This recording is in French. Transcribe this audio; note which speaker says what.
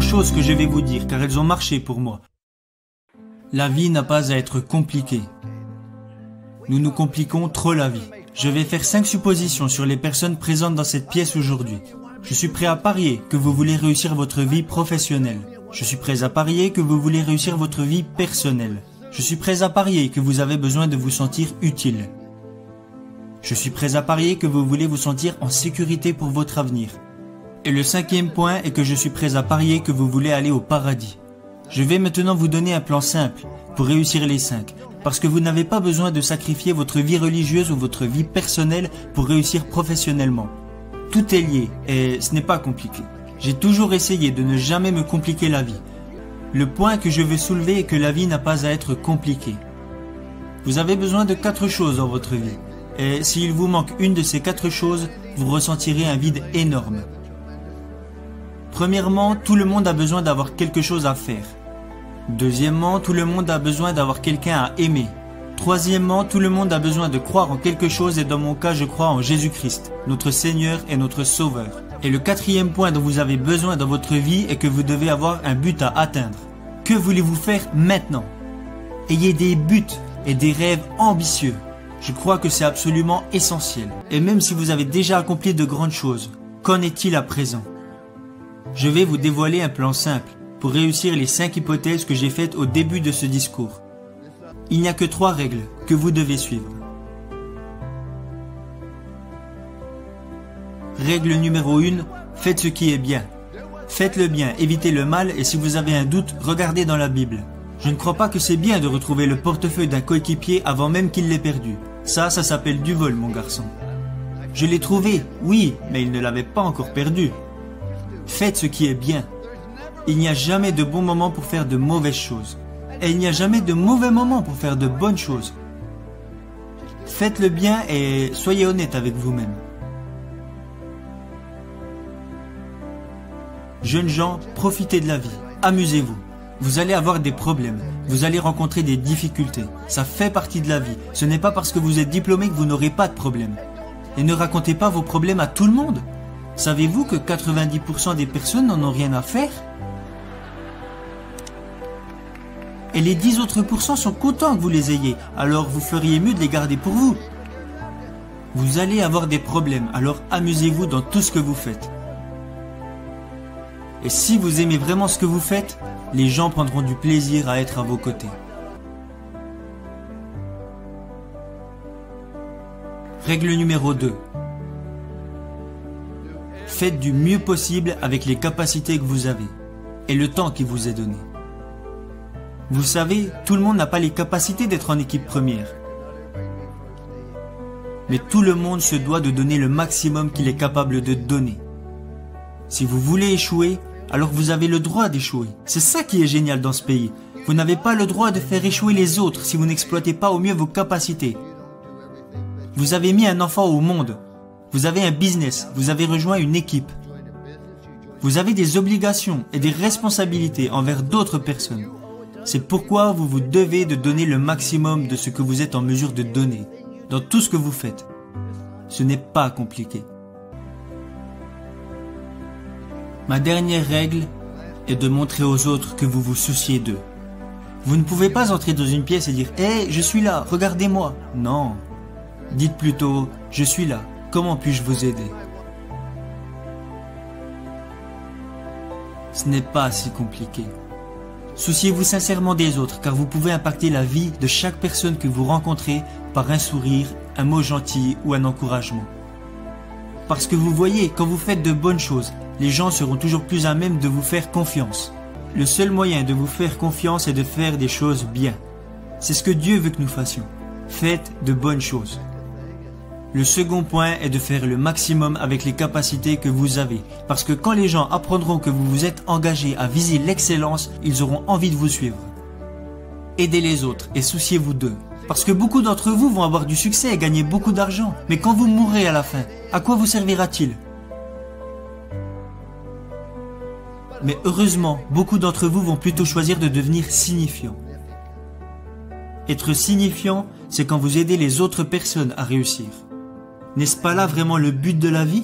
Speaker 1: choses que je vais vous dire, car elles ont marché pour moi. La vie n'a pas à être compliquée. Nous nous compliquons trop la vie. Je vais faire 5 suppositions sur les personnes présentes dans cette pièce aujourd'hui. Je suis prêt à parier que vous voulez réussir votre vie professionnelle. Je suis prêt à parier que vous voulez réussir votre vie personnelle. Je suis prêt à parier que vous avez besoin de vous sentir utile. Je suis prêt à parier que vous voulez vous sentir en sécurité pour votre avenir. Et le 5e point est que je suis prêt à parier que vous voulez aller au paradis. Je vais maintenant vous donner un plan simple pour réussir les 5, parce que vous n'avez pas besoin de sacrifier votre vie religieuse ou votre vie personnelle pour réussir professionnellement. Tout est lié et ce n'est pas compliqué. J'ai toujours essayé de ne jamais me compliquer la vie. Le point que je veux soulever est que la vie n'a pas à être compliquée. Vous avez besoin de 4 choses dans votre vie. Et s'il vous manque une de ces 4 choses, vous ressentirez un vide énorme. Premièrement, tout le monde a besoin d'avoir quelque chose à faire. Deuxièmement, tout le monde a besoin d'avoir quelqu'un à aimer. Troisièmement, tout le monde a besoin de croire en quelque chose et dans mon cas, je crois en Jésus-Christ, notre Seigneur et notre Sauveur. Et le 4e point dont vous avez besoin dans votre vie est que vous devez avoir un but à atteindre. Que voulez-vous faire maintenant? Ayez des buts et des rêves ambitieux. Je crois que c'est absolument essentiel. Et même si vous avez déjà accompli de grandes choses, qu'en est-il à présent? Je vais vous dévoiler un plan simple pour réussir les 5 hypothèses que j'ai faites au début de ce discours. Il n'y a que 3 règles que vous devez suivre. Règle numéro 1, faites ce qui est bien. Faites le bien, évitez le mal et si vous avez un doute, regardez dans la Bible. Je ne crois pas que c'est bien de retrouver le portefeuille d'un coéquipier avant même qu'il l'ait perdu. Ça s'appelle du vol, mon garçon. Je l'ai trouvé, oui, mais il ne l'avait pas encore perdu. Faites ce qui est bien. Il n'y a jamais de bon moment pour faire de mauvaises choses. Et il n'y a jamais de mauvais moment pour faire de bonnes choses. Faites le bien et soyez honnête avec vous-même. Jeunes gens, profitez de la vie. Amusez-vous. Vous allez avoir des problèmes. Vous allez rencontrer des difficultés. Ça fait partie de la vie. Ce n'est pas parce que vous êtes diplômé que vous n'aurez pas de problèmes. Et ne racontez pas vos problèmes à tout le monde. Savez-vous que 90% des personnes n'en ont rien à faire? Et les 10 autres pourcents sont contents que vous les ayez, alors vous feriez mieux de les garder pour vous. Vous allez avoir des problèmes, alors amusez-vous dans tout ce que vous faites. Et si vous aimez vraiment ce que vous faites, les gens prendront du plaisir à être à vos côtés. Règle numéro 2. Faites du mieux possible avec les capacités que vous avez et le temps qui vous est donné. Vous savez, tout le monde n'a pas les capacités d'être en équipe première. Mais tout le monde se doit de donner le maximum qu'il est capable de donner. Si vous voulez échouer, alors vous avez le droit d'échouer. C'est ça qui est génial dans ce pays. Vous n'avez pas le droit de faire échouer les autres si vous n'exploitez pas au mieux vos capacités. Vous avez mis un enfant au monde. Vous avez un business. Vous avez rejoint une équipe. Vous avez des obligations et des responsabilités envers d'autres personnes. C'est pourquoi vous vous devez de donner le maximum de ce que vous êtes en mesure de donner, dans tout ce que vous faites. Ce n'est pas compliqué. Ma dernière règle est de montrer aux autres que vous vous souciez d'eux. Vous ne pouvez pas entrer dans une pièce et dire « Hey, je suis là, regardez-moi ». Non. Dites plutôt « Je suis là, comment puis-je vous aider ?» Ce n'est pas si compliqué. Souciez-vous sincèrement des autres car vous pouvez impacter la vie de chaque personne que vous rencontrez par un sourire, un mot gentil ou un encouragement. Parce que vous voyez, quand vous faites de bonnes choses, les gens seront toujours plus à même de vous faire confiance. Le seul moyen de vous faire confiance est de faire des choses bien. C'est ce que Dieu veut que nous fassions. Faites de bonnes choses. Le second point est de faire le maximum avec les capacités que vous avez. Parce que quand les gens apprendront que vous vous êtes engagé à viser l'excellence, ils auront envie de vous suivre. Aidez les autres et souciez-vous d'eux. Parce que beaucoup d'entre vous vont avoir du succès et gagner beaucoup d'argent. Mais quand vous mourrez à la fin, à quoi vous servira-t-il? Mais heureusement, beaucoup d'entre vous vont plutôt choisir de devenir signifiants. Être signifiant, c'est quand vous aidez les autres personnes à réussir. N'est-ce pas là vraiment le but de la vie?